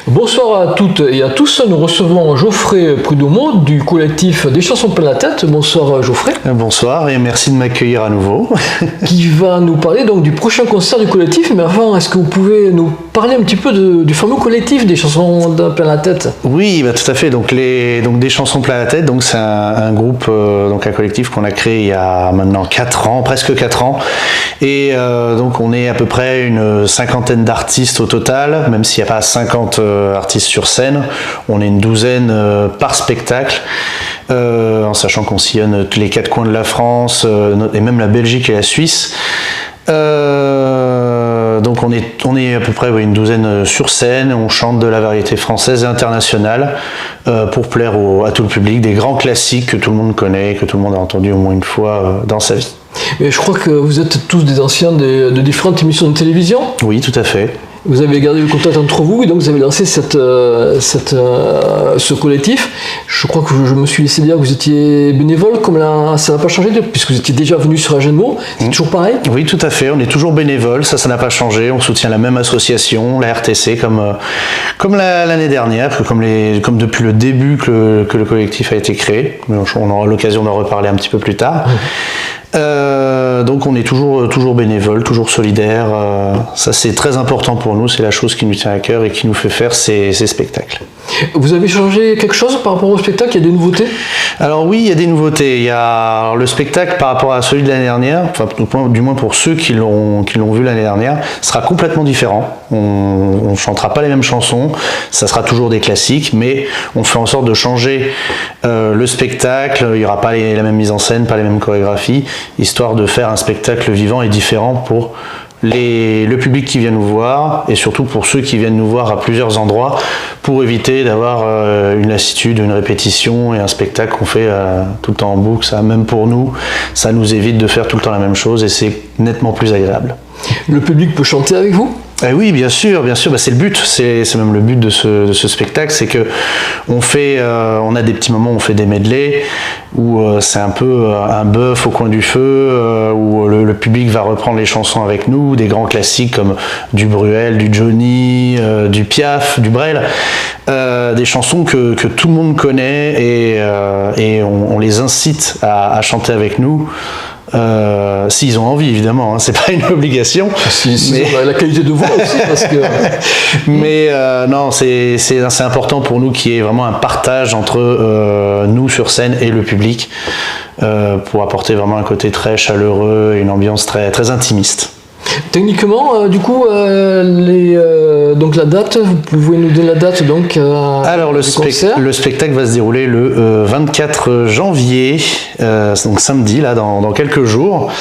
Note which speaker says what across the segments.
Speaker 1: Bonsoir à toutes et à tous, nous recevons Geoffrey Prud'homme du collectif Des chansons plein la tête. Bonsoir Geoffrey.
Speaker 2: Bonsoir et merci de m'accueillir à nouveau.
Speaker 1: Qui va nous parler donc du prochain concert du collectif, mais avant, est-ce que vous pouvez nous parler un petit peu du fameux collectif Des chansons plein la tête?
Speaker 2: Oui, bah, tout à fait, donc Des chansons plein la tête, donc c'est un groupe, donc un collectif qu'on a créé il y a maintenant 4 ans, presque 4 ans, et donc on est à peu près une cinquantaine d'artistes au total, même s'il n'y a pas 50 artistes sur scène, on est une douzaine par spectacle, en sachant qu'on sillonne les 4 coins de la France et même la Belgique et la Suisse. Donc on est à peu près une douzaine sur scène, on chante de la variété française et internationale pour plaire à tout le public, des grands classiques que tout le monde connaît, que tout le monde a entendu au moins une fois dans sa vie.
Speaker 1: Mais je crois que vous êtes tous des anciens de différentes émissions de télévision.
Speaker 2: Oui, tout à fait.
Speaker 1: Vous avez gardé le contact entre vous et donc vous avez lancé ce collectif. Je crois que je me suis laissé dire que vous étiez bénévole, comme là, ça n'a pas changé puisque vous étiez déjà venu sur Agenmo. C'est toujours pareil?
Speaker 2: Oui, tout à fait. On est toujours bénévole, ça n'a pas changé. On soutient la même association, la RTC, comme l'année dernière, comme depuis le début que le collectif a été créé. On aura l'occasion d'en reparler un petit peu plus tard. Donc on est toujours bénévole, toujours solidaire. Ça c'est très important pour nous, c'est la chose qui nous tient à cœur et qui nous fait faire ces spectacles.
Speaker 1: Vous avez changé quelque chose par rapport au spectacle? Il y a des nouveautés?
Speaker 2: Alors oui, il y a des nouveautés. Il y a le spectacle par rapport à celui de l'année dernière, enfin du moins pour ceux qui l'ont vu l'année dernière, sera complètement différent. On ne chantera pas les mêmes chansons, ça sera toujours des classiques, mais on fait en sorte de changer le spectacle. Il n'y aura pas la même mise en scène, pas les mêmes chorégraphies, histoire de faire un spectacle vivant et différent pour le public qui vient nous voir et surtout pour ceux qui viennent nous voir à plusieurs endroits pour éviter d'avoir une lassitude, une répétition et un spectacle qu'on fait tout le temps en boucle. Ça, même pour nous, ça nous évite de faire tout le temps la même chose et c'est nettement plus agréable.
Speaker 1: Le public peut chanter avec vous?
Speaker 2: Oui, bien sûr, bah, c'est le but, c'est même le but de ce spectacle, c'est que on a des petits moments où on fait des medleys, où c'est un peu un bœuf au coin du feu, où le public va reprendre les chansons avec nous, des grands classiques comme du Bruel, du Johnny, du Piaf, du Brel, des chansons que tout le monde connaît et on les incite à chanter avec nous. S'ils ont envie, évidemment, hein, c'est pas une obligation.
Speaker 1: Mais la qualité de voix aussi, parce que.
Speaker 2: Mais non, c'est important pour nous qu'il y ait vraiment un partage entre nous sur scène et le public pour apporter vraiment un côté très chaleureux et une ambiance très, très intimiste.
Speaker 1: Techniquement, du coup, donc la date, vous pouvez nous donner la date donc.
Speaker 2: Alors le spectacle va se dérouler le 24 janvier, donc samedi là dans quelques jours.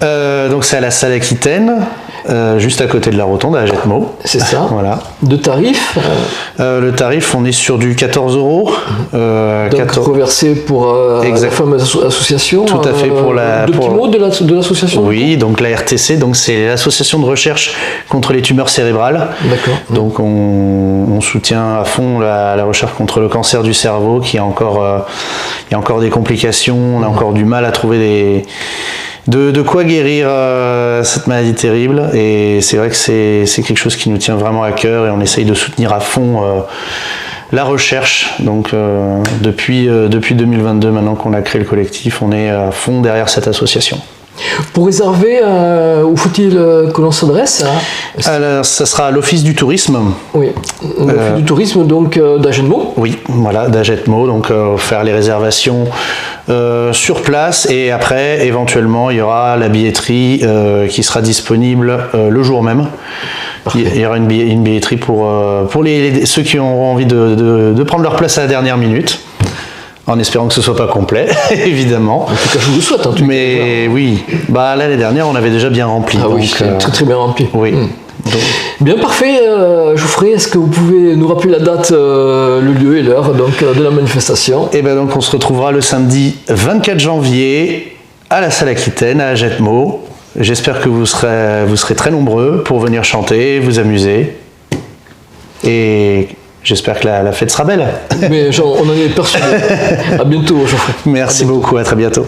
Speaker 2: Donc c'est à la salle Aquitaine. Juste à côté de la rotonde à Agetmo.
Speaker 1: C'est ça.
Speaker 2: Voilà.
Speaker 1: De tarif
Speaker 2: Le tarif, on est sur du 14 €.
Speaker 1: Donc reversé pour la fameuse association.
Speaker 2: Tout à fait pour la.
Speaker 1: Deux petits mots de l'association.
Speaker 2: Oui, donc la RTC, donc c'est l'association de recherche contre les tumeurs cérébrales. D'accord. Donc on soutient à fond la recherche contre le cancer du cerveau, qui il y a encore des complications, on a encore du mal à trouver de quoi guérir cette maladie terrible, et c'est vrai que c'est quelque chose qui nous tient vraiment à cœur et on essaye de soutenir à fond la recherche. Donc depuis 2022 maintenant qu'on a créé le collectif, on est à fond derrière cette association.
Speaker 1: Pour réserver, où faut-il que l'on s'adresse?
Speaker 2: Alors, ça sera à l'Office du tourisme.
Speaker 1: Oui, l'Office du tourisme donc d'Agenmo.
Speaker 2: Oui, voilà, d'Agetmo, donc faire les réservations sur place et après, éventuellement, il y aura la billetterie qui sera disponible le jour même. Parfait. Il y aura une billetterie pour ceux qui auront envie de prendre leur place à la dernière minute. En espérant que ce soit pas complet, évidemment.
Speaker 1: En tout cas, je vous le souhaite.
Speaker 2: Mais oui, bah l'année dernière, on avait déjà bien rempli.
Speaker 1: Ah donc, oui, très très bien rempli.
Speaker 2: Oui.
Speaker 1: Donc. Bien, parfait. Geoffrey, est-ce que vous pouvez nous rappeler la date, le lieu et l'heure de la manifestation?
Speaker 2: Et ben donc on se retrouvera le samedi 24 janvier à la salle Aquitaine à Agetmo. J'espère que vous serez très nombreux pour venir chanter, vous amuser. Et j'espère que la fête sera belle.
Speaker 1: Mais on en est persuadé. À bientôt, Geoffrey.
Speaker 2: Merci beaucoup, à très bientôt.